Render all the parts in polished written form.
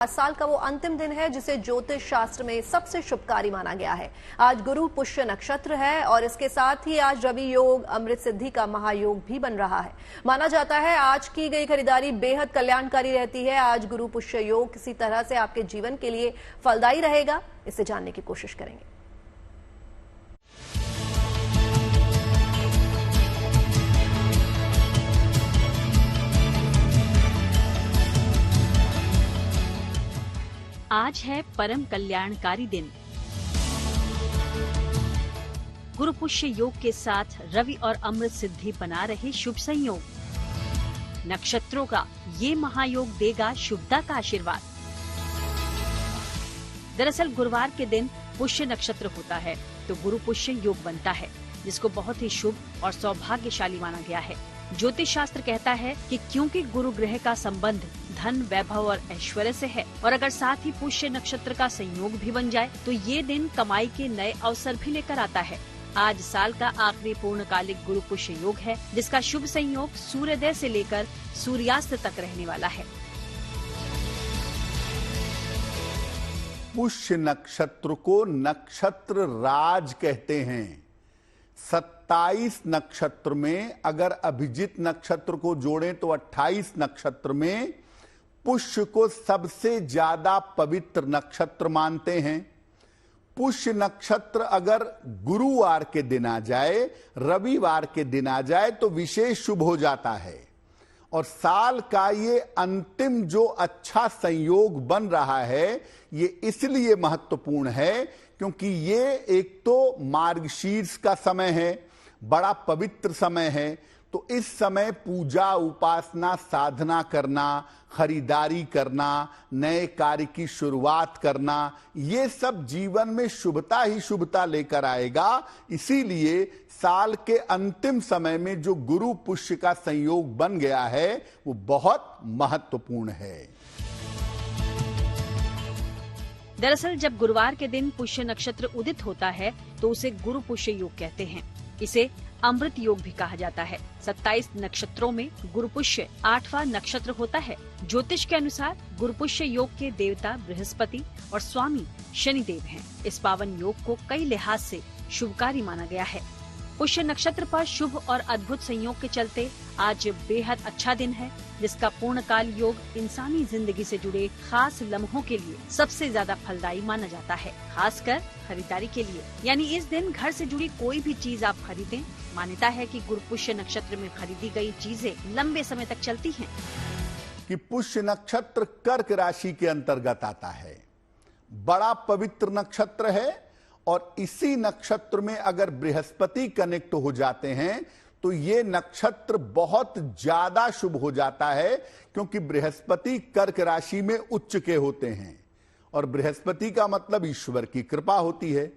आज साल का वो अंतिम दिन है जिसे ज्योतिष शास्त्र में सबसे शुभकारी माना गया है। आज गुरु पुष्य नक्षत्र है और इसके साथ ही आज रवि योग अमृत सिद्धि का महायोग भी बन रहा है। माना जाता है आज की गई खरीदारी बेहद कल्याणकारी रहती है। आज गुरु पुष्य योग किसी तरह से आपके जीवन के लिए फलदायी रहेगा, इसे जानने की कोशिश करेंगे। आज है परम कल्याणकारी दिन। गुरु पुष्य योग के साथ रवि और अमृत सिद्धि बना रहे शुभ संयोग। नक्षत्रों का ये महायोग देगा शुभता का आशीर्वाद। दरअसल गुरुवार के दिन पुष्य नक्षत्र होता है तो गुरु पुष्य योग बनता है, जिसको बहुत ही शुभ और सौभाग्यशाली माना गया है। ज्योतिष शास्त्र कहता है कि क्योंकि गुरु ग्रह का संबंध धन, वैभव और ऐश्वर्य से है और अगर साथ ही पुष्य नक्षत्र का संयोग भी बन जाए तो ये दिन कमाई के नए अवसर भी लेकर आता है। आज साल का आखिरी पूर्णकालिक गुरु पुष्य योग है, जिसका शुभ संयोग सूर्योदय से लेकर सूर्यास्त तक रहने वाला है। पुष्य नक्षत्र को नक्षत्र राज कहते हैं। 27 नक्षत्र में अगर अभिजित नक्षत्र को जोड़ें तो 28 नक्षत्र में पुष्य को सबसे ज्यादा पवित्र नक्षत्र मानते हैं। पुष्य नक्षत्र अगर गुरुवार के दिन आ जाए, रविवार के दिन आ जाए तो विशेष शुभ हो जाता है। और साल का ये अंतिम जो अच्छा संयोग बन रहा है, ये इसलिए महत्वपूर्ण है क्योंकि ये एक तो मार्गशीर्ष का समय है, बड़ा पवित्र समय है। तो इस समय पूजा, उपासना, साधना करना, खरीदारी करना, नए कार्य की शुरुआत करना, ये सब जीवन में शुभता ही शुभता लेकर आएगा। इसीलिए साल के अंतिम समय में जो गुरु पुष्य का संयोग बन गया है वो बहुत महत्वपूर्ण है। दरअसल जब गुरुवार के दिन पुष्य नक्षत्र उदित होता है तो उसे गुरु पुष्य योग कहते हैं। इसे अमृत योग भी कहा जाता है। 27 नक्षत्रों में गुरु पुष्य 8वां नक्षत्र होता है। ज्योतिष के अनुसार गुरु पुष्य योग के देवता बृहस्पति और स्वामी शनिदेव हैं। इस पावन योग को कई लिहाज से शुभकारी माना गया है। पुष्य नक्षत्र पर शुभ और अद्भुत संयोग के चलते आज बेहद अच्छा दिन है, जिसका पूर्णकाल योग इंसानी जिंदगी से जुड़े खास लम्हों के लिए सबसे ज्यादा फलदायी माना जाता है, खासकर खरीदारी के लिए। यानी इस दिन घर से जुड़ी कोई भी चीज आप खरीदें, मान्यता है कि गुरु पुष्य नक्षत्र में खरीदी गई चीजें लंबे समय तक चलती हैं। कि पुष्य नक्षत्र कर्क राशि के अंतर्गत आता है, बड़ा पवित्र नक्षत्र है और इसी नक्षत्र में अगर बृहस्पति कनेक्ट हो जाते हैं तो ये नक्षत्र बहुत ज्यादा शुभ हो जाता है, क्योंकि बृहस्पति कर्क राशि में उच्च के होते हैं और बृहस्पति का मतलब ईश्वर की कृपा होती है।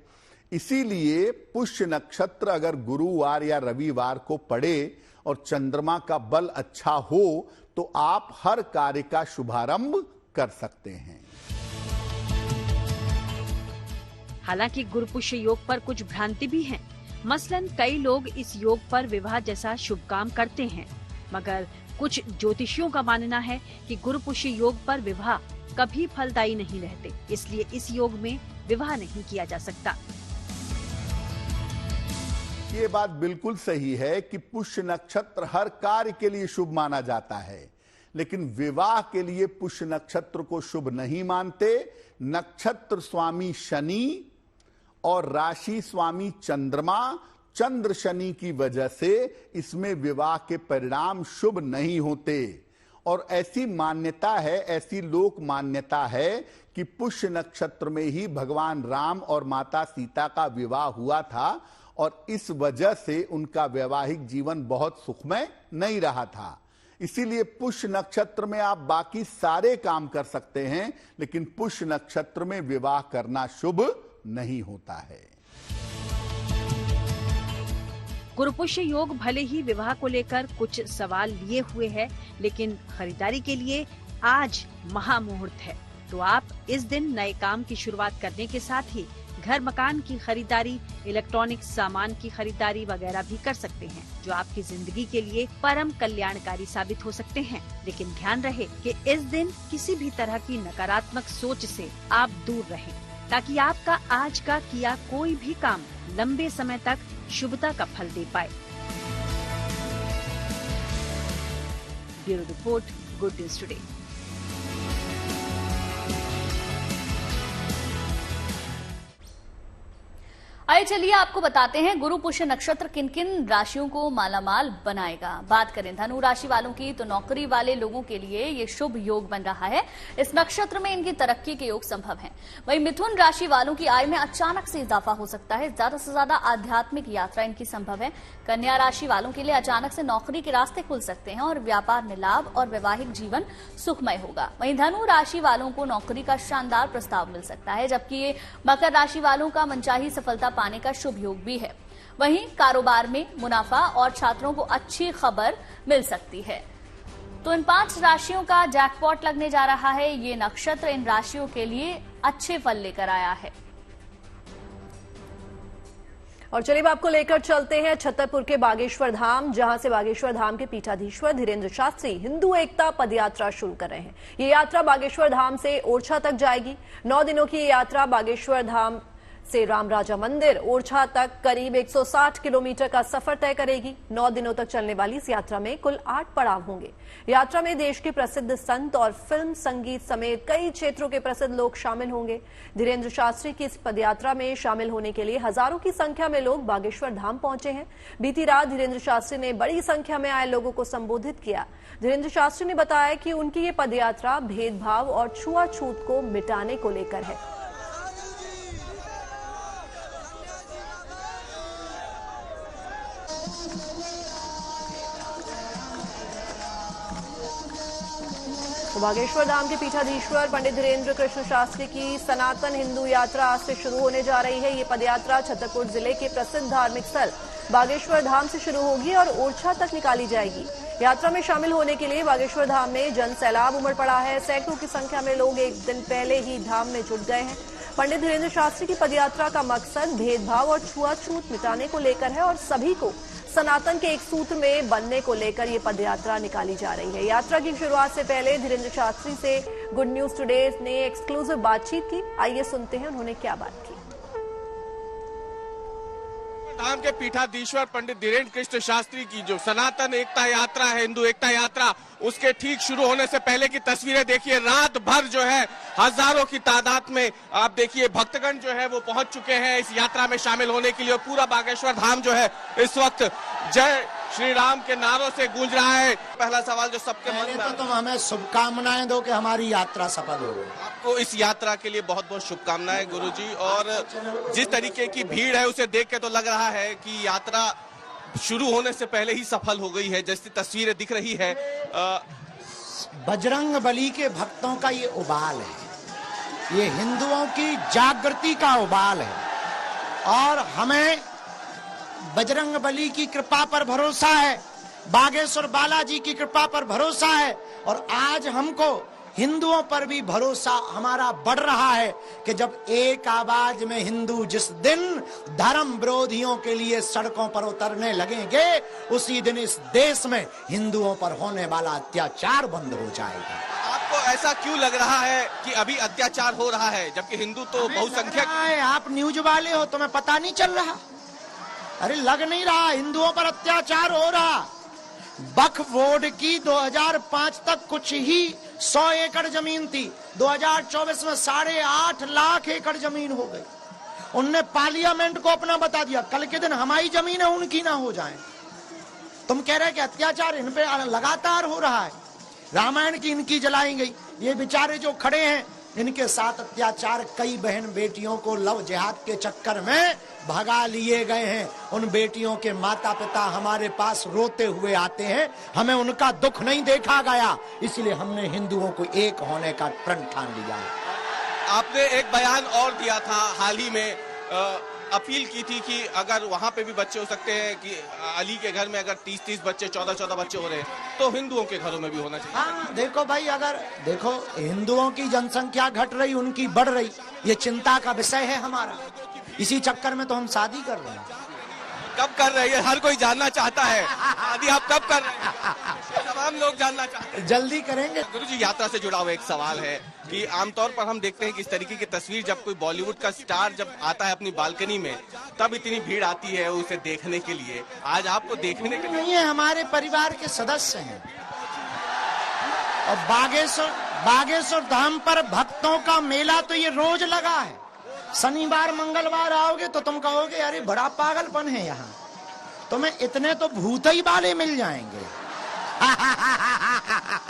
इसीलिए पुष्य नक्षत्र अगर गुरुवार या रविवार को पड़े और चंद्रमा का बल अच्छा हो तो आप हर कार्य का शुभारंभ कर सकते हैं। हालांकि गुरु पुष्य योग पर कुछ भ्रांति भी है। मसलन कई लोग इस योग पर विवाह जैसा शुभ काम करते हैं, मगर कुछ ज्योतिषियों का मानना है कि गुरु पुष्य योग पर विवाह कभी फलदायी नहीं रहते, इसलिए इस योग में विवाह नहीं किया जा सकता। ये बात बिल्कुल सही है कि पुष्य नक्षत्र हर कार्य के लिए शुभ माना जाता है, लेकिन विवाह के लिए पुष्य नक्षत्र को शुभ नहीं मानते। नक्षत्र स्वामी शनि और राशि स्वामी चंद्रमा, चंद्र शनि की वजह से इसमें विवाह के परिणाम शुभ नहीं होते। और ऐसी मान्यता है, ऐसी लोक मान्यता है कि पुष्य नक्षत्र में ही भगवान राम और माता सीता का विवाह हुआ था और इस वजह से उनका वैवाहिक जीवन बहुत सुखमय नहीं रहा था। इसीलिए पुष्य नक्षत्र में आप बाकी सारे काम कर सकते हैं, लेकिन पुष्य नक्षत्र में विवाह करना शुभ नहीं होता है। गुरु पुष्य योग भले ही विवाह को लेकर कुछ सवाल लिए हुए है, लेकिन खरीदारी के लिए आज महामुहूर्त है। तो आप इस दिन नए काम की शुरुआत करने के साथ ही घर मकान की खरीदारी, इलेक्ट्रॉनिक सामान की खरीदारी वगैरह भी कर सकते हैं, जो आपकी जिंदगी के लिए परम कल्याणकारी साबित हो सकते हैं। लेकिन ध्यान रहे कि इस दिन किसी भी तरह की नकारात्मक सोच से आप दूर रहें, ताकि आपका आज का किया कोई भी काम लंबे समय तक शुभता का फल दे पाए। Bureau report, good news today. आइए चलिए आपको बताते हैं गुरु पुष्य नक्षत्र किन किन राशियों को मालामाल बनाएगा। बात करें धनु राशि वालों की तो नौकरी वाले लोगों के लिए ये शुभ योग बन रहा है। इस नक्षत्र में इनकी तरक्की के योग संभव हैं। वहीं मिथुन राशि वालों की आय में अचानक से इजाफा हो सकता है। ज्यादा से ज्यादा आध्यात्मिक यात्रा इनकी संभव है। कन्या राशि वालों के लिए अचानक से नौकरी के रास्ते खुल सकते हैं और व्यापार में लाभ और वैवाहिक जीवन सुखमय होगा। वहीं धनु राशि वालों को नौकरी का शानदार प्रस्ताव मिल सकता है, जबकि ये मकर राशि वालों का मनचाही सफलता पाने का शुभ योग भी है। वहीं कारोबार में मुनाफा और छात्रों को अच्छी खबर मिल सकती है। तो इन 5 राशियों का जैकपॉट लगने जा रहा है। ये नक्षत्र इन राशियों के लिए अच्छे फल लेकर आया है। और चलिए अब आपको लेकर चलते हैं छतरपुर के बागेश्वर धाम, जहां से बागेश्वर धाम के पीठाधीश्वर धीरेन्द्र शास्त्री हिंदू एकता पदयात्रा शुरू कर रहे हैं। ये यात्रा बागेश्वर धाम से ओरछा तक जाएगी। 9 दिनों की ये यात्रा बागेश्वर धाम से राम राजा मंदिर ओरछा तक करीब 160 किलोमीटर का सफर तय करेगी। 9 दिनों तक चलने वाली इस यात्रा में कुल 8 पड़ाव होंगे। यात्रा में देश के प्रसिद्ध संत और फिल्म, संगीत समेत कई क्षेत्रों के प्रसिद्ध लोग शामिल होंगे। धीरेन्द्र शास्त्री की इस पदयात्रा में शामिल होने के लिए हजारों की संख्या में लोग बागेश्वर धाम पहुंचे हैं। बीती रात धीरेन्द्र शास्त्री ने बड़ी संख्या में आए लोगों को संबोधित किया। धीरेन्द्र शास्त्री ने बताया कि उनकी ये पदयात्रा भेदभाव और छुआछूत को मिटाने को लेकर है। तो बागेश्वर धाम के पीठाधीश्वर पंडित धीरेन्द्र कृष्ण शास्त्री की सनातन हिंदू यात्रा आज से शुरू होने जा रही है। ये पदयात्रा छतरपुर जिले के प्रसिद्ध धार्मिक स्थल बागेश्वर धाम से शुरू होगी और ओरछा तक निकाली जाएगी। यात्रा में शामिल होने के लिए बागेश्वर धाम में जन सैलाब उमड़ पड़ा है। सैकड़ों की संख्या में लोग एक दिन पहले ही धाम में जुट गए हैं। पंडित धीरेन्द्र शास्त्री की पदयात्रा का मकसद भेदभाव और छुआछूत मिटाने को लेकर है और सभी को सनातन के एक सूत्र में बनने को लेकर ये पदयात्रा निकाली जा रही है। यात्रा की शुरुआत से पहले धीरेन्द्र शास्त्री से गुड न्यूज टुडे ने एक्सक्लूसिव बातचीत की। आइए सुनते हैं उन्होंने क्या बात की। धाम के पीठाधीश्वर पंडित धीरेन्द्र कृष्ण शास्त्री की जो सनातन एकता यात्रा है, हिंदू एकता यात्रा, उसके ठीक शुरू होने से पहले की तस्वीरें देखिए। रात भर जो है हजारों की तादाद में आप देखिए भक्तगण जो है वो पहुंच चुके हैं इस यात्रा में शामिल होने के लिए। पूरा बागेश्वर धाम जो है इस वक्त जय श्री राम के नारों से गूंज रहा है। पहला सवाल जो सबके मन में, तुम हमें शुभकामनाएं दो कि हमारी यात्रा सफल हो। आपको इस यात्रा के लिए बहुत बहुत शुभकामनाएं गुरुजी। और जिस तरीके की भीड़ है उसे देख के तो लग रहा है कि यात्रा शुरू होने से पहले ही सफल हो गई है, जैसी तस्वीरें दिख रही है। बजरंग बली के भक्तों का ये उबाल है, ये हिंदुओं की जागृति का उबाल है और हमें बजरंग बली की कृपा पर भरोसा है, बागेश्वर बालाजी की कृपा पर भरोसा है और आज हमको हिंदुओं पर भी भरोसा हमारा बढ़ रहा है कि जब एक आवाज में हिंदू जिस दिन धर्म विरोधियों के लिए सड़कों पर उतरने लगेंगे, उसी दिन इस देश में हिंदुओं पर होने वाला अत्याचार बंद हो जाएगा। आपको ऐसा क्यों लग रहा है कि अभी अत्याचार हो रहा है, जबकि हिंदू तो बहुसंख्यक है? आप न्यूज वाले हो, तुम्हें पता नहीं चल रहा? अरे लग नहीं रहा हिंदुओं पर अत्याचार हो रहा। वक्फ बोर्ड की 2005 तक कुछ ही 100 एकड़ जमीन थी, 2024 में 8.5 लाख एकड़ जमीन हो गई। उनने पार्लियामेंट को अपना बता दिया, कल के दिन हमारी जमीन है उनकी ना हो जाए। तुम कह रहे कि अत्याचार इन पे लगातार हो रहा है। रामायण की इनकी जलाई गई, ये बेचारे जो खड़े हैं इनके साथ अत्याचार, कई बहन बेटियों को लव जिहाद के चक्कर में भगा लिए गए हैं। उन बेटियों के माता पिता हमारे पास रोते हुए आते हैं, हमें उनका दुख नहीं देखा गया, इसलिए हमने हिंदुओं को एक होने का प्रण ठान लिया। आपने एक बयान और दिया था हाल ही में, अपील की थी कि अगर वहां पे भी बच्चे हो सकते हैं कि अली के घर में अगर 30-30 बच्चे, 14-14 बच्चे हो रहे हैं तो हिंदुओं के घरों में भी होना चाहिए। हाँ देखो भाई, अगर देखो हिंदुओं की जनसंख्या घट रही, उनकी बढ़ रही, ये चिंता का विषय है हमारा। इसी चक्कर में तो हम शादी कर रहे हैं। कब कर रहे हैं? हर कोई जानना चाहता है शादी आप कब कर रहे हैं, तमाम लोग जानना चाहते हैं। जल्दी करेंगे। गुरुजी, यात्रा से जुड़ा हुआ एक सवाल है कि आमतौर पर हम देखते हैं कि इस तरीके की तस्वीर जब कोई बॉलीवुड का स्टार जब आता है अपनी बालकनी में, तब इतनी भीड़ आती है उसे देखने के लिए। आज आपको देखने के लिए नहीं है, हमारे परिवार के सदस्य हैं। और बागेश्वर धाम पर भक्तों का मेला तो ये रोज लगा है। शनिवार मंगलवार आओगे तो तुम कहोगे अरे बड़ा पागलपन है यहाँ, तुम्हें इतने तो भूत ही वाले मिल जाएंगे।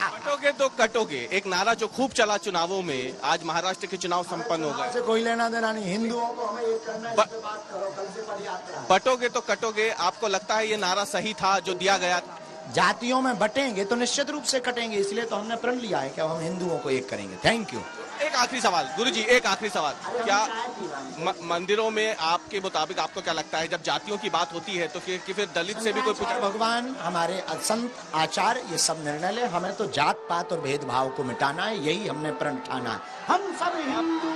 कटोगे तो कटोगे, एक नारा जो खूब चला चुनावों में, आज महाराष्ट्र के चुनाव संपन्न हो गए। कोई लेना देना नहीं, हिंदुओं को हमें एक करना है, इससे बात करो, कल से पदयात्रा। बटोगे तो कटोगे, आपको लगता है ये नारा सही था जो दिया गया था? जातियों में बटेंगे तो निश्चित रूप से कटेंगे, इसलिए तो हमने प्रण लिया है कि हम हिंदुओं को एक करेंगे। Thank you. एक आखिरी सवाल गुरुजी, एक आखिरी सवाल, क्या मंदिरों में आपके मुताबिक आपको क्या लगता है जब जातियों की बात होती है तो फिर दलित से भी कोई पूछा? भगवान, हमारे संत आचार्य ये सब निर्णय ले, हमें तो जात पात और भेदभाव को मिटाना है, यही हमने प्रण ठाना है। हम सब हिंदू।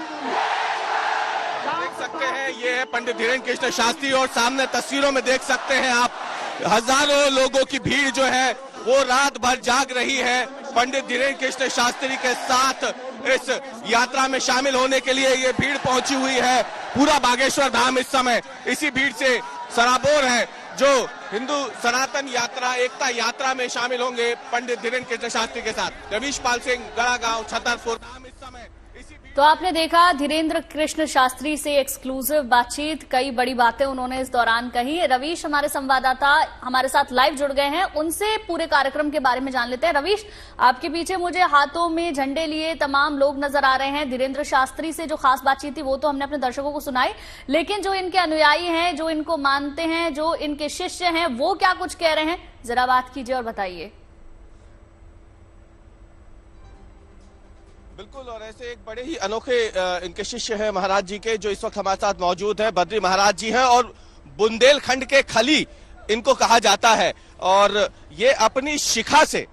देख सकते हैं ये है पंडित धीरेन्द्र कृष्ण शास्त्री और सामने तस्वीरों में देख सकते हैं आप हजारों लोगों की भीड़ जो है वो रात भर जाग रही है पंडित धीरेन्द्र कृष्ण शास्त्री के साथ इस यात्रा में शामिल होने के लिए। ये भीड़ पहुंची हुई है, पूरा बागेश्वर धाम इस समय इसी भीड़ से सराबोर है जो हिंदू सनातन यात्रा एकता यात्रा में शामिल होंगे पंडित धीरेन्द्र कृष्ण शास्त्री के साथ। रवीश पाल सिंह, गड़ागांव, छतरपुर धाम इस समय तो आपने देखा धीरेन्द्र कृष्ण शास्त्री से एक्सक्लूसिव बातचीत, कई बड़ी बातें उन्होंने इस दौरान कही। रवीश हमारे संवाददाता हमारे साथ लाइव जुड़ गए हैं, उनसे पूरे कार्यक्रम के बारे में जान लेते हैं। रवीश, आपके पीछे मुझे हाथों में झंडे लिए तमाम लोग नजर आ रहे हैं। धीरेन्द्र शास्त्री से जो खास बातचीत थी वो तो हमने अपने दर्शकों को सुनाई, लेकिन जो इनके अनुयायी हैं, जो इनको मानते हैं, जो इनके शिष्य हैं, वो क्या कुछ कह रहे हैं, जरा बात कीजिए और बताइए। बिल्कुल, और ऐसे एक बड़े ही अनोखे इनके शिष्य हैं महाराज जी के जो इस वक्त हमारे साथ मौजूद हैं। बद्री महाराज जी हैं और बुंदेलखंड के खली इनको कहा जाता है और ये अपनी शिखा से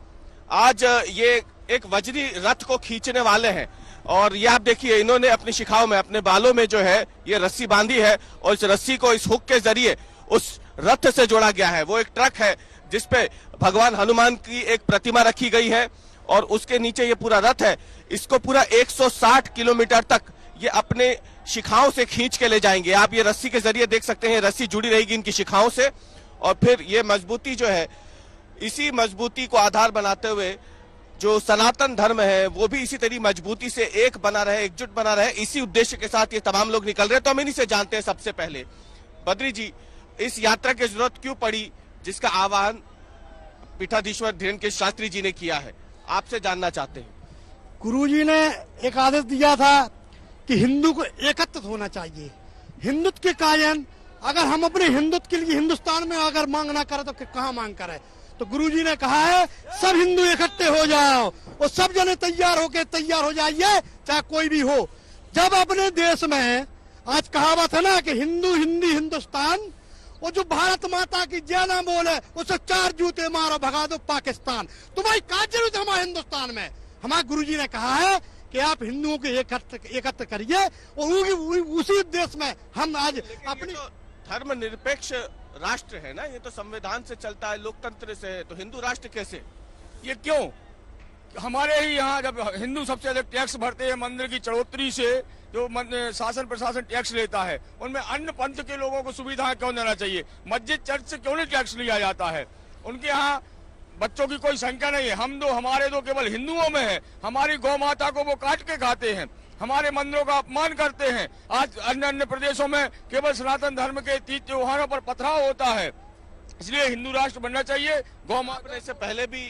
आज ये एक वज्री रथ को खींचने वाले हैं। और ये आप देखिए इन्होंने अपनी शिखाओं में अपने बालों में जो है ये रस्सी बांधी है और इस रस्सी को इस हुक के जरिए उस रथ से जोड़ा गया है। वो एक ट्रक है जिसपे भगवान हनुमान की एक प्रतिमा रखी गई है और उसके नीचे ये पूरा रथ है। इसको पूरा 160 किलोमीटर तक ये अपने शिखाओं से खींच के ले जाएंगे। आप ये रस्सी के जरिए देख सकते हैं, रस्सी जुड़ी रहेगी इनकी शिखाओं से और फिर ये मजबूती जो है, इसी मजबूती को आधार बनाते हुए जो सनातन धर्म है वो भी इसी तरह मजबूती से एक बना रहे, एकजुट बना रहे, इसी उद्देश्य के साथ ये तमाम लोग निकल रहे हैं। तो हम इन्हीं से जानते हैं सबसे पहले, बद्री जी, इस यात्रा की जरूरत क्यों पड़ी जिसका आह्वान पीठाधीश्वर धीरेन्द्र कृष्ण शास्त्री जी ने किया है, आपसे जानना चाहते हैं। गुरुजी ने एक आदेश दिया था कि हिंदू को एकत्रित होना चाहिए, हिंदुत्व के कायन। अगर हम अपने हिंदुत्व के लिए हिंदुस्तान में अगर मांग ना करें तो कहाँ मांग करें। तो गुरुजी ने कहा है सब हिंदू इकट्ठे हो जाओ और सब जने तैयार हो जाइए, चाहे कोई भी हो। जब अपने देश में आज कहावत है ना कि हिंदू हिंदी हिंदुस्तान, वो जो भारत माता की जय ना बोले उसे 4 जूते मारो, भगा दो पाकिस्तान। तुम्हारी क्या जरूरत है हमारे हिंदुस्तान में। हमारे गुरुजी ने कहा है कि आप हिंदुओं को एकत्र करिए और उसी देश में हम आज अपनी धर्मनिरपेक्ष राष्ट्र है ना, ये तो संविधान से चलता है, लोकतंत्र से है, तो हिंदू राष्ट्र कैसे? ये क्यों? हमारे ही यहाँ जब हिंदू सबसे अधिक टैक्स भरते हैं, मंदिर की चढ़ोतरी से जो शासन प्रशासन टैक्स लेता है, उनमें अन्य पंथ के लोगों को सुविधाएं क्यों देना चाहिए? मस्जिद चर्च से क्यों नहीं टैक्स लिया जाता है? उनके यहाँ बच्चों की कोई संख्या नहीं है। हमारे दो केवल हिंदुओं में है। हमारी गौ माता को वो काट के खाते हैं, हमारे मंदिरों का अपमान करते हैं। आज अन्य प्रदेशों में केवल सनातन धर्म के तीज त्योहारों पर पथराव होता है। इसलिए हिंदू राष्ट्र बनना चाहिए। गौ माता से पहले भी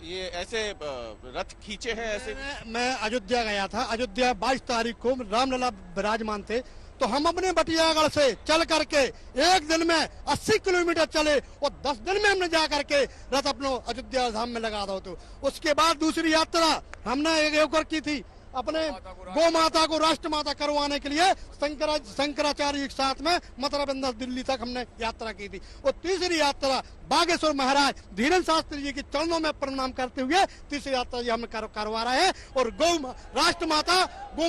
ये ऐसे रथ खींचे हैं ऐसे? मैं अयोध्या गया था। अयोध्या 22 तारीख को रामलला विराजमान थे, तो हम अपने बटियागढ़ से चल करके एक दिन में 80 किलोमीटर चले और 10 दिन में हमने जा करके रथ अपनो अयोध्या धाम में लगा दो। तो उसके बाद दूसरी यात्रा हमने एक और की थी अपने गौ माता को राष्ट्र माता करवाने के लिए शंकराचार्य के साथ में मथुरा वृंदावन दिल्ली तक हमने यात्रा की थी। और तीसरी यात्रा बागेश्वर महाराज धीरेन्द्र शास्त्री जी के चरणों में प्रणाम करते हुए तीसरी यात्रा हम करवा रहे हैं। और गौ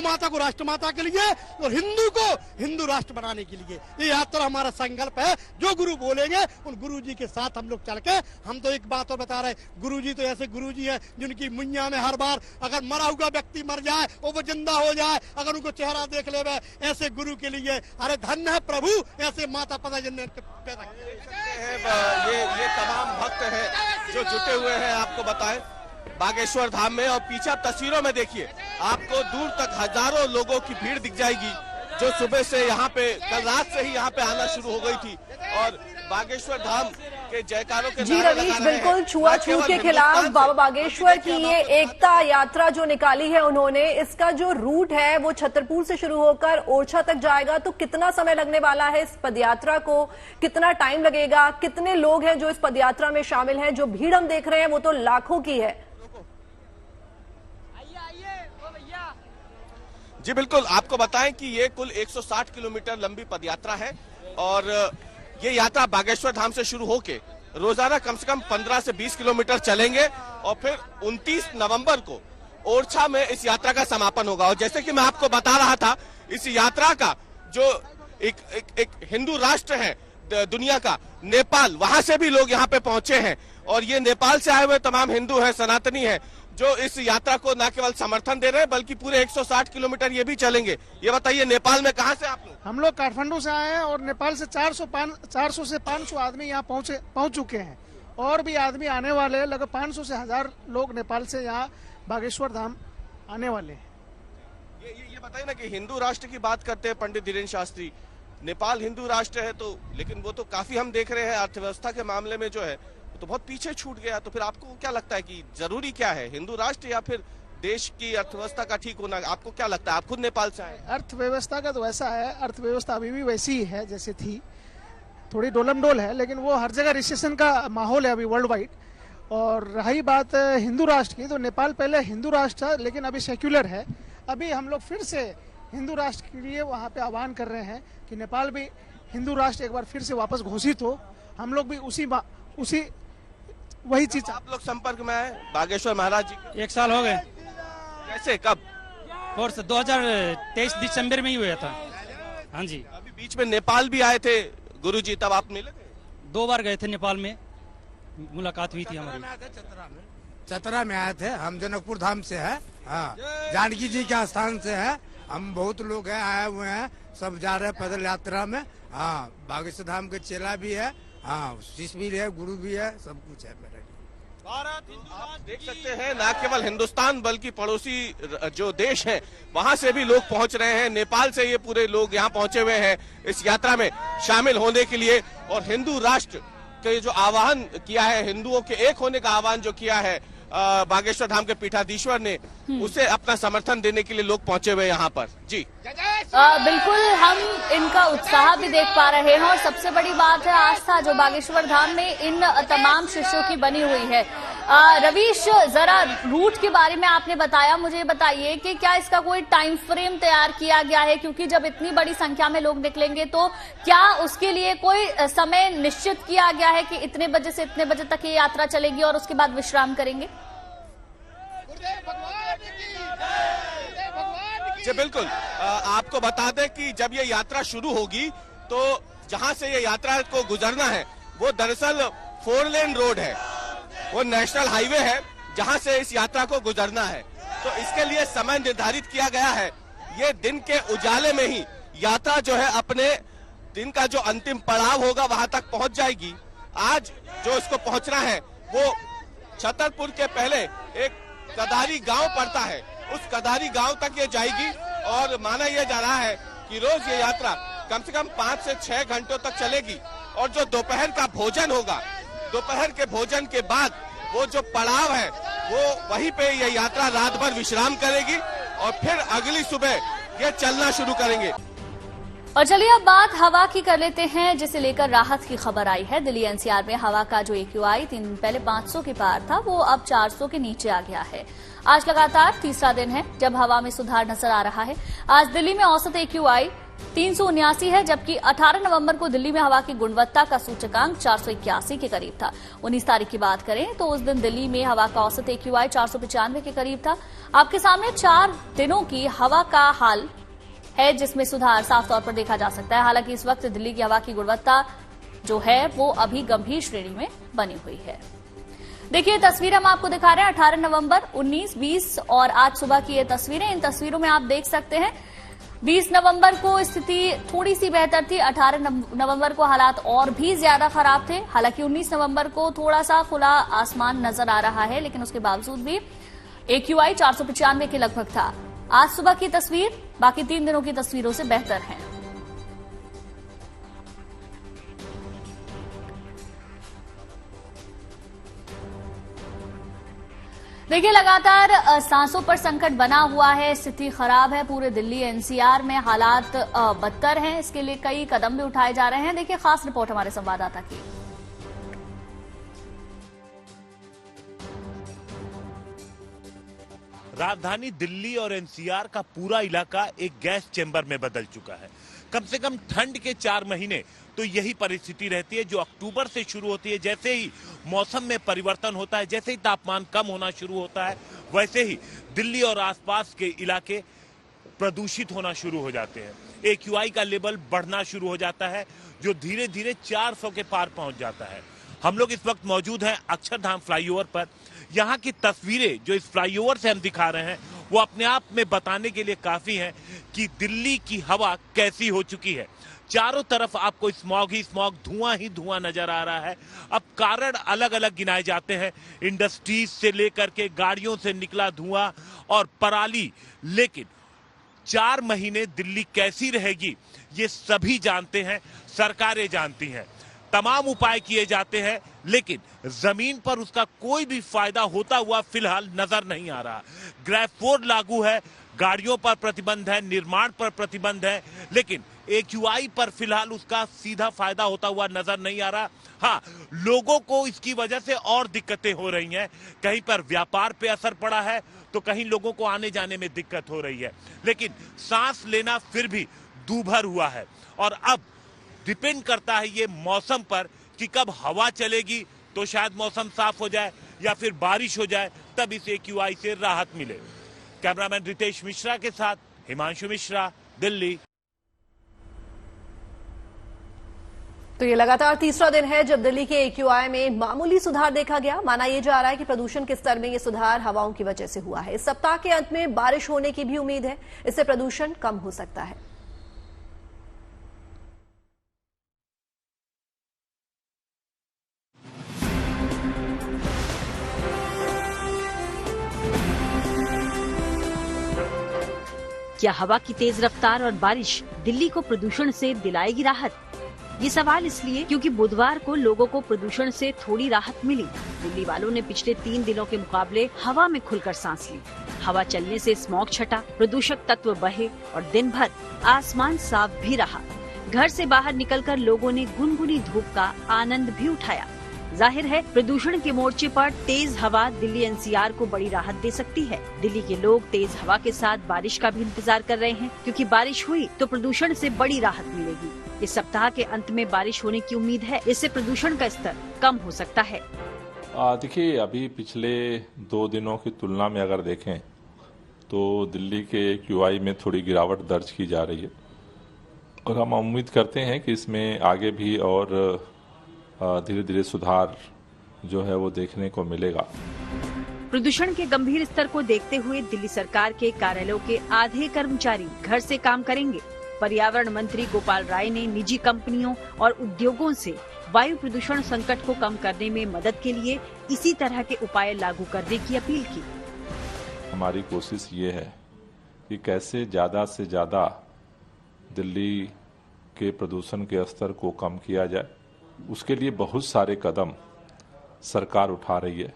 माता को राष्ट्र माता के लिए और हिंदू को हिंदू राष्ट्र बनाने के लिए ये यात्रा हमारा संकल्प है। जो गुरु बोलेंगे उन गुरु जी के साथ हम लोग चल के, हम तो एक बात और बता रहे, गुरु जी तो ऐसे गुरु जी है जिनकी मुइया में हर बार अगर मरा हुआ व्यक्ति मर जाए और वो जिंदा हो जाए, अगर उनको चेहरा देख ले, ऐसे गुरु के लिए अरे धन्य है प्रभु, ऐसे माता पिता जिन्हें पैदा किया। ये तमाम भक्त हैं जो जुटे हुए हैं, आपको बताएं बागेश्वर धाम में। और पीछे आप तस्वीरों में देखिए, आपको दूर तक हजारों लोगों की भीड़ दिख जाएगी जो सुबह से यहाँ पे, कल रात से ही यहाँ पे आना शुरू हो गई थी। और बागेश्वर धाम के जयकारों के जी रवीश, बिल्कुल छुआछूत के खिलाफ बाबा बागेश्वर की ये एकता यात्रा जो निकाली है उन्होंने, इसका जो रूट है वो छतरपुर से शुरू होकर ओरछा तक जाएगा। तो कितना समय लगने वाला है इस पदयात्रा को, कितना टाइम लगेगा, कितने लोग हैं जो इस पदयात्रा में शामिल हैं? जो भीड़ हम देख रहे हैं वो तो लाखों की है। जी बिल्कुल, आपको बताएं कि ये कुल 160 किलोमीटर लंबी पदयात्रा है और ये यात्रा बागेश्वर धाम से शुरू होके रोजाना कम से कम 15 से 20 किलोमीटर चलेंगे और फिर 29 नवंबर को ओरछा में इस यात्रा का समापन होगा। और जैसे कि मैं आपको बता रहा था, इस यात्रा का जो एक हिंदू राष्ट्र है दुनिया का, नेपाल, वहां से भी लोग यहाँ पे पहुंचे हैं। और ये नेपाल से आए हुए तमाम हिंदू हैं, सनातनी हैं, जो इस यात्रा को न केवल समर्थन दे रहे हैं बल्कि पूरे 160 किलोमीटर ये भी चलेंगे। ये बताइए, नेपाल में कहाँ से आप लोग? हम लोग काठमांडू से आए हैं और नेपाल से 400 से 500 आदमी यहाँ पहुँच चुके हैं और भी आदमी आने वाले हैं। लगभग 500 से 1000 लोग नेपाल से यहाँ बागेश्वर धाम आने वाले हैं। ये बताइए ना कि हिंदू राष्ट्र की बात करते हैं पंडित धीरेन्द्र शास्त्री, नेपाल हिंदू राष्ट्र है तो, लेकिन वो तो काफी हम देख रहे हैं अर्थव्यवस्था के मामले में जो है तो बहुत पीछे छूट गया। तो फिर आपको क्या लगता है कि जरूरी क्या है, हिंदू राष्ट्र या फिर देश की अर्थव्यवस्था का ठीक होना? आपको क्या लगता है? आप खुद नेपाल से आए। अर्थव्यवस्था का तो ऐसा है, अर्थव्यवस्था अभी भी वैसी ही है जैसे थी, थोड़ी डोलमडोल है, लेकिन वो हर जगह रिसेशन का माहौल है अभी वर्ल्ड वाइड। और रही बात हिंदू राष्ट्र की, तो नेपाल पहले हिंदू राष्ट्र था लेकिन अभी सेक्युलर है। अभी हम लोग फिर से हिंदू राष्ट्र के लिए वहाँ पे आह्वान कर रहे हैं कि नेपाल भी हिंदू राष्ट्र एक बार फिर से वापस घोषित हो। हम लोग भी उसी वही चीज। आप लोग संपर्क में आए बागेश्वर महाराज जी? 1 साल हो गए। कैसे, कब? और 2023 दिसंबर में ही हुआ था। हाँ जी। अभी बीच में नेपाल भी आए थे गुरुजी, तब आप मिले थे? 2 बार गए थे नेपाल में, मुलाकात हुई थी हमारी। चतरा में आए थे हम, जनकपुर धाम से है। हाँ, जानकी जी के स्थान से है। हम बहुत लोग हैं, आए हुए हैं, सब जा रहे हैं पैदल यात्रा में। हाँ, बागेश्वर धाम के चेला भी है, हाँ, शिष्य भी है, गुरु भी है, सब कुछ है मेरे। आप देख सकते हैं न केवल हिंदुस्तान बल्कि पड़ोसी जो देश हैं वहां से भी लोग पहुंच रहे हैं। नेपाल से ये पूरे लोग यहाँ पहुंचे हुए हैं इस यात्रा में शामिल होने के लिए। और हिंदू राष्ट्र के जो आह्वान किया है, हिंदुओं के एक होने का आह्वान जो किया है बागेश्वर धाम के पीठाधीश्वर ने, उसे अपना समर्थन देने के लिए लोग पहुंचे हुए यहाँ पर। जी बिल्कुल, हम इनका उत्साह भी देख पा रहे हैं और सबसे बड़ी बात है आस्था जो बागेश्वर धाम में इन तमाम शिष्यों की बनी हुई है। रवीश, जरा रूट के बारे में आपने बताया, मुझे बताइए कि क्या इसका कोई टाइम फ्रेम तैयार किया गया है? क्योंकि जब इतनी बड़ी संख्या में लोग निकलेंगे तो क्या उसके लिए कोई समय निश्चित किया गया है कि इतने बजे से इतने बजे तक ये यात्रा चलेगी और उसके बाद विश्राम करेंगे? जी बिल्कुल, आपको बता दें कि जब ये यात्रा शुरू होगी तो जहां से ये यात्रा को गुजरना है वो दरअसल 4 लेन रोड है, वो नेशनल हाईवे है जहां से इस यात्रा को गुजरना है। तो इसके लिए समय निर्धारित किया गया है। ये दिन के उजाले में ही यात्रा जो है अपने दिन का जो अंतिम पड़ाव होगा वहां तक पहुंच जाएगी। आज जो इसको पहुंचना है वो छतरपुर के पहले एक कदारी गांव पड़ता है, उस कदारी गांव तक ये जाएगी। और माना यह जा रहा है कि रोज ये यात्रा कम से कम 5 से 6 घंटों तक चलेगी। और जो दोपहर का भोजन होगा, दोपहर के भोजन के बाद वो जो पड़ाव है वो वहीं पे ये यात्रा रात भर विश्राम करेगी और फिर अगली सुबह ये चलना शुरू करेंगे। और चलिए अब बात हवा की कर लेते हैं, जिसे लेकर राहत की खबर आई है। दिल्ली एनसीआर में हवा का जो AQI 3 दिन पहले 500 के पार था, वो अब 400 के नीचे आ गया है। आज लगातार तीसरा दिन है जब हवा में सुधार नजर आ रहा है। आज दिल्ली में औसत AQI 379 है, जबकि 18 नवंबर को दिल्ली में हवा की गुणवत्ता का सूचकांक 481 के करीब था। 19 तारीख की बात करें तो उस दिन दिल्ली में हवा का औसत AQI 495 के करीब था। आपके सामने 4 दिनों की हवा का हाल है, जिसमें सुधार साफ तौर पर देखा जा सकता है। हालांकि इस वक्त दिल्ली की हवा की गुणवत्ता जो है वो अभी गंभीर श्रेणी में बनी हुई है। देखिए तस्वीर हम आपको दिखा रहे हैं 18 नवंबर, 19, 20 और आज सुबह की ये तस्वीरें। इन तस्वीरों में आप देख सकते हैं 20 नवंबर को स्थिति थोड़ी सी बेहतर थी, 18 नवंबर को हालात और भी ज्यादा खराब थे। हालांकि 19 नवंबर को थोड़ा सा खुला आसमान नजर आ रहा है, लेकिन उसके बावजूद भी AQI 495 के लगभग था। आज सुबह की तस्वीर बाकी 3 दिनों की तस्वीरों से बेहतर है। देखिए लगातार सांसों पर संकट बना हुआ है, स्थिति खराब है। पूरे दिल्ली एनसीआर में हालात बदतर हैं, इसके लिए कई कदम भी उठाए जा रहे हैं। देखिए खास रिपोर्ट हमारे संवाददाता की। राजधानी दिल्ली और एनसीआर का पूरा इलाका एक गैस चेंबर में बदल चुका है। कम से कम ठंड के 4 महीने तो यही परिस्थिति रहती है, जो अक्टूबर से शुरू होती है। जैसे ही मौसम में परिवर्तन होता है, जैसे ही तापमान कम होना शुरू होता है, वैसे ही दिल्ली और आसपास के इलाके प्रदूषित होना शुरू हो जाते हैं। AQI का लेवल बढ़ना शुरू हो जाता है, जो धीरे धीरे 400 के पार पहुंच जाता है। हम लोग इस वक्त मौजूद हैं अक्षरधाम फ्लाईओवर पर। यहाँ की तस्वीरें जो इस फ्लाईओवर से हम दिखा रहे हैं, वो अपने आप में बताने के लिए काफी है कि दिल्ली की हवा कैसी हो चुकी है। चारों तरफ आपको स्मॉग ही स्मॉग, धुआं ही धुआं नजर आ रहा है। अब कारण अलग अलग गिनाए जाते हैं, इंडस्ट्रीज से लेकर के गाड़ियों से निकला धुआं और पराली, लेकिन 4 महीने दिल्ली कैसी रहेगी ये सभी जानते हैं, सरकारें जानती हैं। तमाम उपाय किए जाते हैं, लेकिन जमीन पर उसका कोई भी फायदा होता हुआ फिलहाल नजर नहीं आ रहा। ग्रेफ लागू है, गाड़ियों पर प्रतिबंध है, निर्माण पर प्रतिबंध है, लेकिन AQI पर फिलहाल उसका सीधा फायदा होता हुआ नजर नहीं आ रहा। हाँ, लोगों को इसकी वजह से और दिक्कतें हो रही हैं। कहीं पर व्यापार पे असर पड़ा है, तो कहीं लोगों को आने जाने में दिक्कत हो रही है, लेकिन सांस लेना फिर भी दूभर हुआ है। और अब डिपेंड करता है ये मौसम पर कि कब हवा चलेगी तो शायद मौसम साफ हो जाए, या फिर बारिश हो जाए, तब इस AQI से राहत मिले। कैमरामैन रितेश मिश्रा के साथ हिमांशु मिश्रा, दिल्ली। तो ये लगातार तीसरा दिन है जब दिल्ली के AQI में मामूली सुधार देखा गया। माना यह जा रहा है कि प्रदूषण के स्तर में ये सुधार हवाओं की वजह से हुआ है। इस सप्ताह के अंत में बारिश होने की भी उम्मीद है, इससे प्रदूषण कम हो सकता है। क्या हवा की तेज रफ्तार और बारिश दिल्ली को प्रदूषण से दिलाएगी राहत? ये सवाल इसलिए क्योंकि बुधवार को लोगों को प्रदूषण से थोड़ी राहत मिली। दिल्ली वालों ने पिछले 3 दिनों के मुकाबले हवा में खुलकर सांस ली। हवा चलने से स्मॉग छटा, प्रदूषक तत्व बहे और दिन भर आसमान साफ भी रहा। घर से बाहर निकलकर लोगों ने गुनगुनी धूप का आनंद भी उठाया। जाहिर है प्रदूषण के मोर्चे पर तेज हवा दिल्ली एनसीआर को बड़ी राहत दे सकती है। दिल्ली के लोग तेज हवा के साथ बारिश का भी इंतजार कर रहे हैं, क्योंकि बारिश हुई तो प्रदूषण से बड़ी राहत मिलेगी। इस सप्ताह के अंत में बारिश होने की उम्मीद है, इससे प्रदूषण का स्तर कम हो सकता है। देखिए, अभी पिछले 2 दिनों की तुलना में अगर देखें तो दिल्ली के AQI में थोड़ी गिरावट दर्ज की जा रही है, और हम उम्मीद करते हैं कि इसमें आगे भी और धीरे धीरे सुधार जो है वो देखने को मिलेगा। प्रदूषण के गंभीर स्तर को देखते हुए दिल्ली सरकार के कार्यालयों के आधे कर्मचारी घर से काम करेंगे। पर्यावरण मंत्री गोपाल राय ने निजी कंपनियों और उद्योगों से वायु प्रदूषण संकट को कम करने में मदद के लिए इसी तरह के उपाय लागू करने की अपील की। हमारी कोशिश ये है कि कैसे ज्यादा से ज्यादा दिल्ली के प्रदूषण के स्तर को कम किया जाए। उसके लिए बहुत सारे कदम सरकार उठा रही है।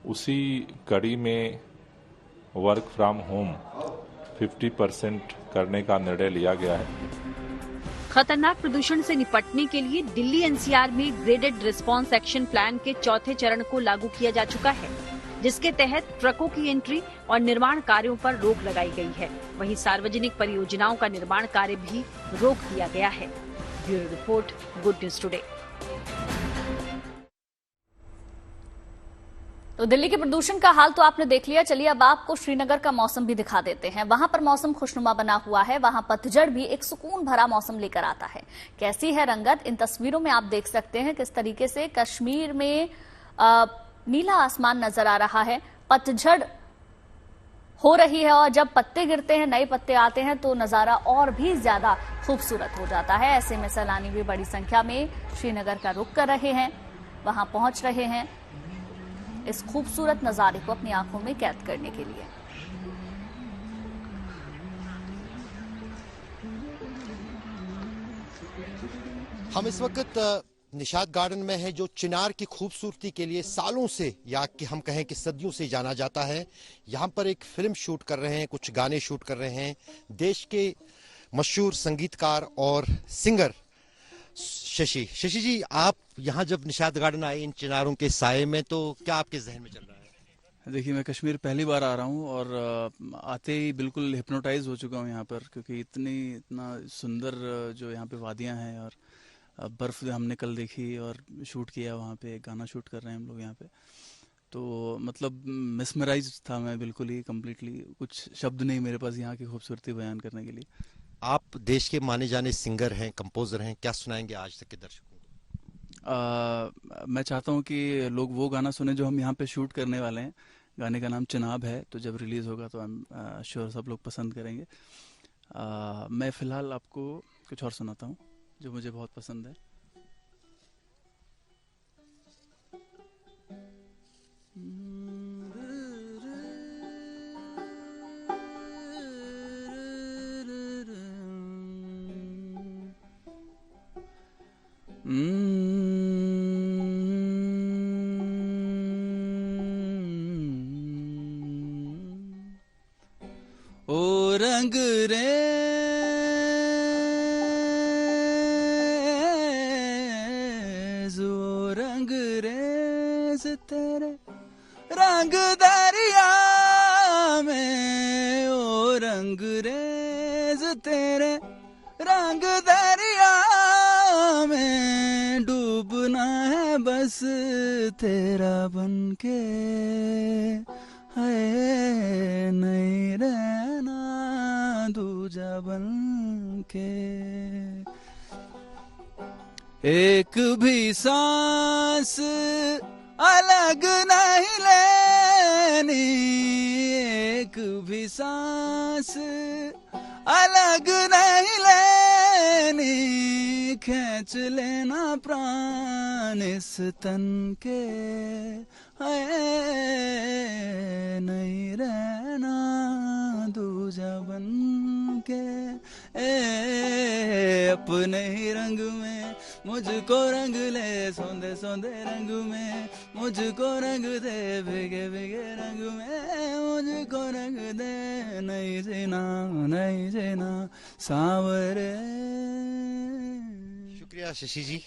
उसी कड़ी में वर्क फ्रॉम होम 50% करने का निर्णय लिया गया है। खतरनाक प्रदूषण से निपटने के लिए दिल्ली एनसीआर में ग्रेडेड रिस्पांस एक्शन प्लान के चौथे चरण को लागू किया जा चुका है, जिसके तहत ट्रकों की एंट्री और निर्माण कार्यों पर रोक लगाई गई है। वहीं सार्वजनिक परियोजनाओं का निर्माण कार्य भी रोक दिया गया है। Bureau report, good news today. तो दिल्ली के प्रदूषण का हाल तो आपने देख लिया। चलिए अब आपको श्रीनगर का मौसम भी दिखा देते हैं। वहां पर मौसम खुशनुमा बना हुआ है। वहां पतझड़ भी एक सुकून भरा मौसम लेकर आता है। कैसी है रंगत, इन तस्वीरों में आप देख सकते हैं किस तरीके से कश्मीर में नीला आसमान नजर आ रहा है। पतझड़ हो रही है और जब पत्ते गिरते हैं, नए पत्ते आते हैं तो नजारा और भी ज्यादा खूबसूरत हो जाता है। ऐसे में सैलानी भी बड़ी संख्या में श्रीनगर का रुख कर रहे हैं, वहां पहुंच रहे हैं इस खूबसूरत नजारे को अपनी आंखों में कैद करने के लिए। हम इस वक्त निशात गार्डन में है, जो चिनार की खूबसूरती के लिए सालों से या कि हम कहें कि सदियों से जाना जाता है। यहाँ पर एक फिल्म शूट कर रहे हैं, कुछ गाने शूट कर रहे हैं देश के मशहूर संगीतकार और सिंगर शशि जी। आप यहाँ जब निशात गार्डन आए इन चिनारों के साये में, तो क्या आपके जहन में चल रहा है? देखिए, मैं कश्मीर पहली बार आ रहा हूँ और आते ही बिल्कुल हिप्नोटाइज हो चुका हूँ यहाँ पर, क्योंकि इतना सुंदर जो यहाँ पे वादियाँ हैं और बर्फ हमने कल देखी और शूट किया, वहाँ पे एक गाना शूट कर रहे हैं हम लोग यहाँ पे। तो मतलब मिसमराइज था मैं बिल्कुल ही, कम्प्लीटली कुछ शब्द नहीं मेरे पास यहाँ की खूबसूरती बयान करने के लिए। आप देश के माने जाने सिंगर हैं, कंपोजर हैं, क्या सुनाएंगे आज तक के दर्शकों को? मैं चाहता हूँ कि लोग वो गाना सुने जो हम यहाँ पे शूट करने वाले हैं। गाने का नाम चिनाब है, तो जब रिलीज होगा तो आई एम श्योर सब लोग पसंद करेंगे। मैं फिलहाल आपको कुछ और सुनाता हूँ जो मुझे बहुत पसंद है। ओ रंग रे तेरे रंग दरिया में, ओ रंग रेज तेरे रंग दरिया में, डूबना है बस तेरा बनके, है नहीं रहना दूजा बनके। एक भी सांस अलग नहीं लेनी, एक भी सांस अलग नहीं लेनी, खींच लेना प्राण इस तन के, है नहीं रहना दूजा बन के। अपने ही रंग में मुझको रंग ले, सौंदे सौंदे रंग में मुझको रंग दे, भीगे भीगे रंग में मुझको रंग दे, नहीं जीना सांवरे। शुक्रिया शशि जी।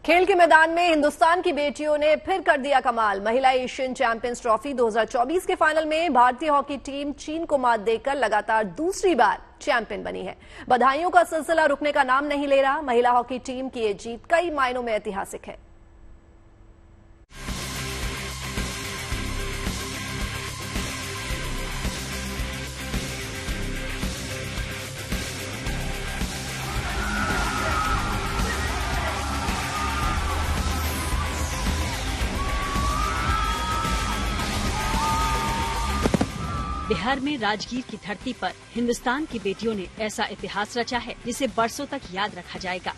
खेल के मैदान में हिंदुस्तान की बेटियों ने फिर कर दिया कमाल। महिला एशियन चैंपियंस ट्रॉफी 2024 के फाइनल में भारतीय हॉकी टीम चीन को मात देकर लगातार दूसरी बार चैंपियन बनी है। बधाइयों का सिलसिला रुकने का नाम नहीं ले रहा। महिला हॉकी टीम की ये जीत कई मायनों में ऐतिहासिक है। बिहार में राजगीर की धरती पर हिंदुस्तान की बेटियों ने ऐसा इतिहास रचा है जिसे बरसों तक याद रखा जाएगा।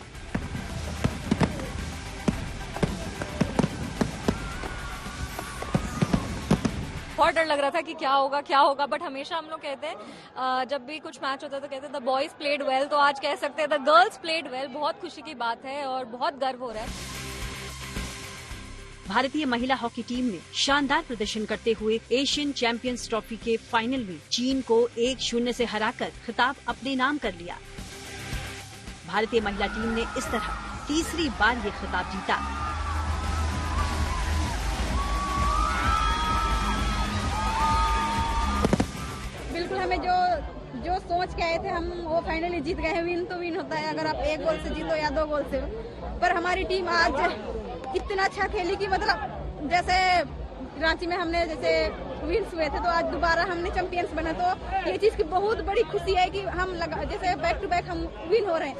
बहुत डर लग रहा था कि क्या होगा, बट हमेशा हम लोग कहते हैं जब भी कुछ मैच होता है तो कहते हैं द बॉयज प्लेड वेल, तो आज कह सकते हैं द गर्ल्स प्लेड वेल। बहुत खुशी की बात है और बहुत गर्व हो रहा है। भारतीय महिला हॉकी टीम ने शानदार प्रदर्शन करते हुए एशियन चैंपियंस ट्रॉफी के फाइनल में चीन को 1-0 से हराकर खिताब अपने नाम कर लिया। भारतीय महिला टीम ने इस तरह तीसरी बार ये खिताब जीता। बिल्कुल, हमें जो सोच के आए थे हम वो फाइनली जीत गए हैं। विन तो विन होता है अगर आप 1 गोल से जीतो या 2 गोल से, पर हमारी टीम आज इतना अच्छा खेली कि मतलब जैसे रांची में हमने जैसे विन्स हुए थे तो आज दोबारा हमने चैंपियंस बना, तो ये चीज की बहुत बड़ी खुशी है कि हम जैसे बैक टू बैक हम विन हो रहे हैं।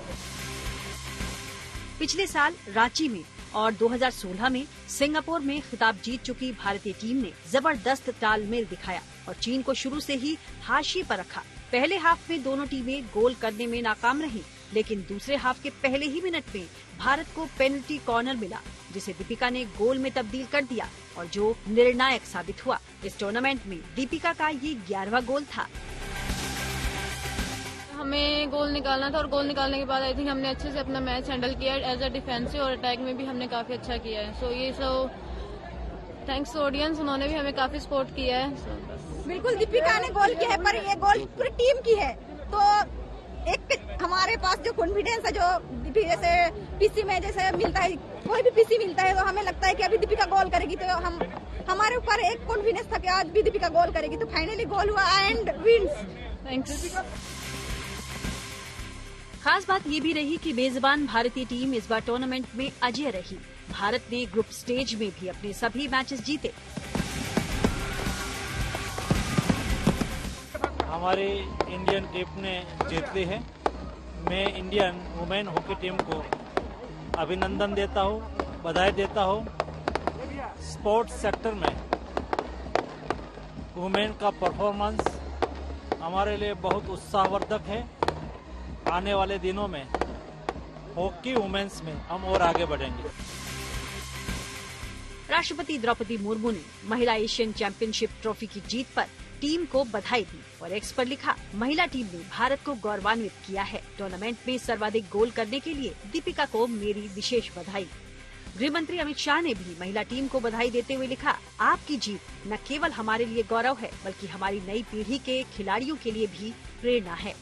पिछले साल रांची में और 2016 में सिंगापुर में खिताब जीत चुकी भारतीय टीम ने जबरदस्त तालमेल दिखाया और चीन को शुरू से ही हाशिए पर रखा। पहले हाफ में दोनों टीमें गोल करने में नाकाम रहीं, लेकिन दूसरे हाफ के पहले ही मिनट में भारत को पेनल्टी कॉर्नर मिला, जिसे दीपिका ने गोल में तब्दील कर दिया और जो निर्णायक साबित हुआ। इस टूर्नामेंट में दीपिका का ये 11वां गोल था। हमें गोल निकालना था और गोल निकालने के बाद आई थिंक हमने अच्छे से अपना मैच हैंडल किया। एज अ डिफेंसिव और अटैक में भी हमने काफी अच्छा किया है। सो ये सब थैंक्स टू ऑडियंस, उन्होंने भी हमें काफी सपोर्ट किया है। बिल्कुल, दीपिका ने गोल किया है पर ये गोल पूरी टीम की है, तो एक हमारे पास जो कॉन्फिडेंस है, जो जैसे पीसी में जैसे मिलता है, कोई भी पीसी मिलता है तो हमें लगता है कि अभी दीपिका गोल करेगी, तो हमारे ऊपर एक कॉन्फिडेंस था कि आज भी दीपिका गोल करेगी, तो फाइनली गोल हुआ एंड विन्स। थैंक्स। खास बात ये भी रही कि बेज़बान भारतीय टीम इस बार टूर्नामेंट में अजेय रही। भारत ने ग्रुप स्टेज में भी अपने सभी मैचेस जीते। हमारी इंडियन टीम ने जीती है। मैं इंडियन वुमेन हॉकी टीम को अभिनंदन देता हूँ, बधाई देता हूँ। स्पोर्ट्स सेक्टर में वुमेन का परफॉर्मेंस हमारे लिए बहुत उत्साहवर्धक है। आने वाले दिनों में हॉकी वुमेन्स में हम और आगे बढ़ेंगे। राष्ट्रपति द्रौपदी मुर्मू ने महिला एशियन चैंपियनशिप ट्रॉफी की जीत पर टीम को बधाई दी और एक्स पर लिखा, महिला टीम ने भारत को गौरवान्वित किया है। टूर्नामेंट में सर्वाधिक गोल करने के लिए दीपिका को मेरी विशेष बधाई। गृह मंत्री अमित शाह ने भी महिला टीम को बधाई देते हुए लिखा, आपकी जीत न केवल हमारे लिए गौरव है बल्कि हमारी नई पीढ़ी के खिलाड़ियों के लिए भी प्रेरणा है।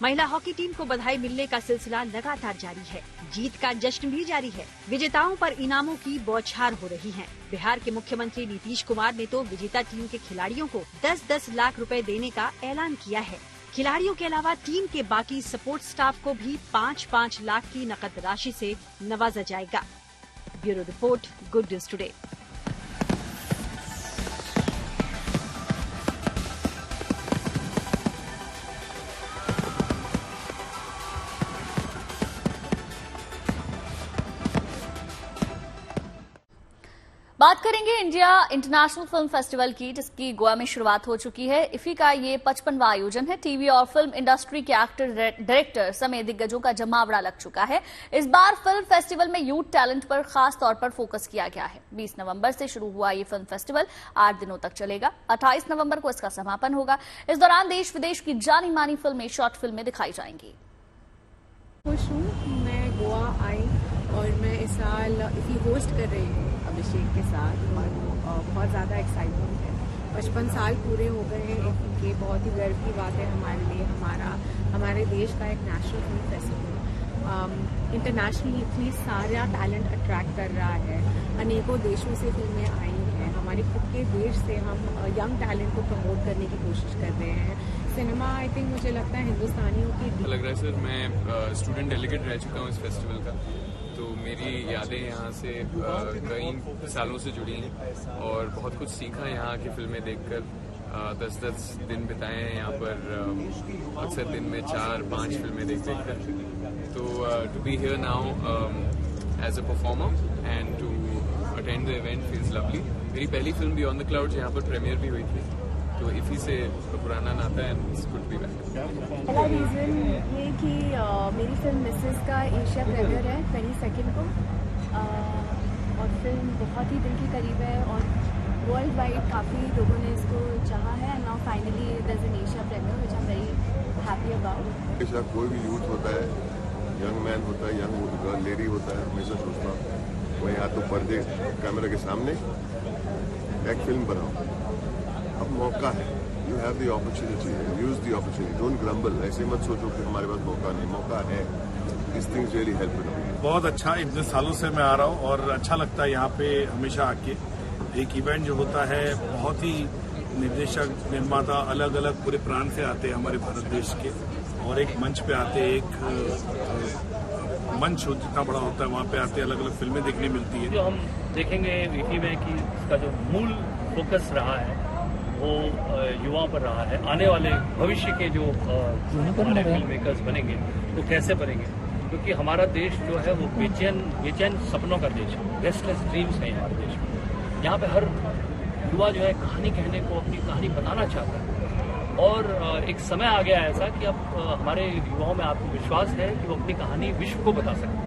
महिला हॉकी टीम को बधाई मिलने का सिलसिला लगातार जारी है। जीत का जश्न भी जारी है। विजेताओं पर इनामों की बौछार हो रही है। बिहार के मुख्यमंत्री नीतीश कुमार ने तो विजेता टीम के खिलाड़ियों को 10-10 लाख रुपए देने का ऐलान किया है। खिलाड़ियों के अलावा टीम के बाकी सपोर्ट स्टाफ को भी 5-5 लाख की नकद राशि से नवाजा जाएगा। Bureau report, good news today. बात करेंगे इंडिया इंटरनेशनल फिल्म फेस्टिवल की, जिसकी गोवा में शुरुआत हो चुकी है। इफ्फी का ये 55वां आयोजन है। टीवी और फिल्म इंडस्ट्री के एक्टर, डायरेक्टर समेत दिग्गजों का जमावड़ा लग चुका है। इस बार फिल्म फेस्टिवल में यूथ टैलेंट पर खास तौर पर फोकस किया गया है। 20 नवंबर से शुरू हुआ ये फिल्म फेस्टिवल 8 दिनों तक चलेगा। 28 नवंबर को इसका समापन होगा। इस दौरान देश विदेश की जानी मानी फिल्में, शॉर्ट फिल्में दिखाई जाएंगी। खुश हूँ, मैं गोवा आई और मैं इस साल इसी होस्ट कर रही हूँ अभिषेक के साथ और बहुत ज़्यादा एक्साइटमेंट है। 55 साल पूरे हो गए हैं इनके। बहुत ही गर्व की बात है हमारे लिए। हमारे देश का एक नेशनल फिल्म फेस्टिवल इंटरनेशनली इतनी सारा टैलेंट अट्रैक्ट कर रहा है। अनेकों देशों से फिल्में आई हैं। हमारे खुद के देश से हम यंग टैलेंट को प्रमोट करने की कोशिश कर रहे हैं। सिनेमा आई थिंक मुझे लगता है हिंदुस्तानियों की लग रहा है सर। मैं स्टूडेंट डेलीगेट रह चुका हूँ इस फेस्टिवल का, तो मेरी यादें यहाँ से कई सालों से जुड़ी हैं और बहुत कुछ सीखा यहाँ की फिल्में देखकर। 10-10 दिन बिताए हैं यहाँ पर, अक्सर दिन में 4-5 फिल्में देख कर। तो to be here now as a performer and to attend the event feels lovely. मेरी पहली फिल्म बियॉन्ड द क्लाउड्स यहाँ पर प्रीमियर भी हुई थी, तो इसी से पुराना नाता है and it's good to be back. पहला रीज़न ये कि मेरी फिल्म मिसेस का एशिया प्रीमियर है 22 को और फिल्म बहुत ही दिल के करीब है और वर्ल्ड वाइड काफ़ी लोगों ने इसको चाहा है। And now finally there is an Asia premiere which I am very happy about. ऐसा कोई भी यूथ होता है, यंग मैन होता है, यंग गर्ल लेडी होता है, हमेशा सोचता हूँ मैं या तो पर्दे कैमरा के सामने एक फिल्म बनाऊँ। अब मौका है, you have the opportunity, use the opportunity, don't grumble. ऐसे मत सोचो कि हमारे पास मौका नहीं, मौका है। This things really help. बहुत अच्छा, इतने सालों से मैं आ रहा हूँ और अच्छा लगता है यहाँ पे हमेशा आके। एक इवेंट जो होता है, बहुत ही निर्देशक निर्माता अलग अलग पूरे प्रांत से आते हैं हमारे भारत देश के, और एक मंच पे आते हैं, एक मंच जितना बड़ा होता है वहाँ पे आते हैं, अलग अलग फिल्में देखने मिलती है। जो हम देखेंगे वीटी में कि इसका जो मूल फोकस रहा है वो युवाओं पर रहा है। आने वाले भविष्य के जो हमारे फिल्म मेकर्स बनेंगे वो कैसे बनेंगे, क्योंकि हमारा देश जो है वो बेचैन सपनों का देश है, रेस्टलेस ड्रीम्स है हमारे देश में। यहाँ पे हर युवा जो है कहानी कहने को, अपनी कहानी बताना चाहता है, और एक समय आ गया ऐसा कि अब हमारे युवाओं में आत्मविश्वास है कि वो अपनी कहानी विश्व को बता सकते हैं।